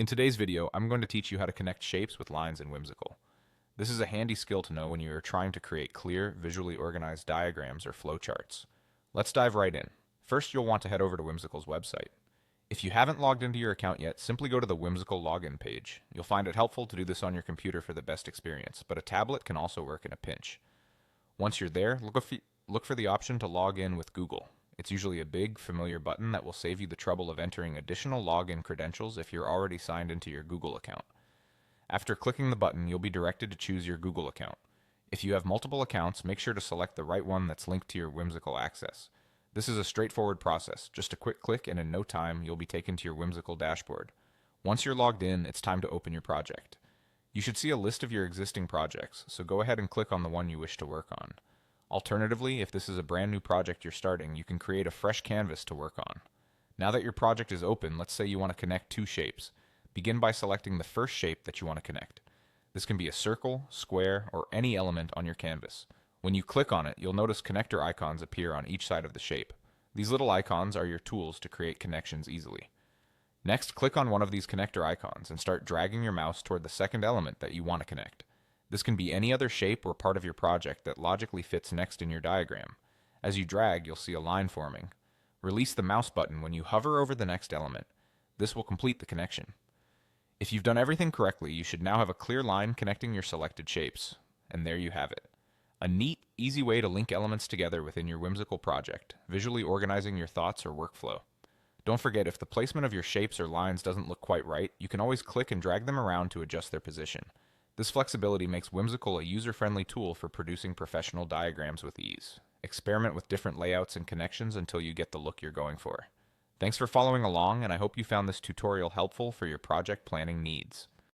In today's video, I'm going to teach you how to connect shapes with lines in Whimsical. This is a handy skill to know when you are trying to create clear, visually organized diagrams or flowcharts. Let's dive right in. First, you'll want to head over to Whimsical's website. If you haven't logged into your account yet, simply go to the Whimsical login page. You'll find it helpful to do this on your computer for the best experience, but a tablet can also work in a pinch. Once you're there, look for the option to log in with Google. It's usually a big, familiar button that will save you the trouble of entering additional login credentials if you're already signed into your Google account. After clicking the button, you'll be directed to choose your Google account. If you have multiple accounts, make sure to select the right one that's linked to your Whimsical access. This is a straightforward process. Just a quick click and in no time, you'll be taken to your Whimsical dashboard. Once you're logged in, it's time to open your project. You should see a list of your existing projects, so go ahead and click on the one you wish to work on. Alternatively, if this is a brand new project you're starting, you can create a fresh canvas to work on. Now that your project is open, let's say you want to connect two shapes. Begin by selecting the first shape that you want to connect. This can be a circle, square, or any element on your canvas. When you click on it, you'll notice connector icons appear on each side of the shape. These little icons are your tools to create connections easily. Next, click on one of these connector icons and start dragging your mouse toward the second element that you want to connect. This can be any other shape or part of your project that logically fits next in your diagram. As you drag, you'll see a line forming. Release the mouse button when you hover over the next element. This will complete the connection. If you've done everything correctly, you should now have a clear line connecting your selected shapes. And there you have it. A neat, easy way to link elements together within your Whimsical project, visually organizing your thoughts or workflow. Don't forget, if the placement of your shapes or lines doesn't look quite right, you can always click and drag them around to adjust their position. This flexibility makes Whimsical a user-friendly tool for producing professional diagrams with ease. Experiment with different layouts and connections until you get the look you're going for. Thanks for following along, and I hope you found this tutorial helpful for your project planning needs.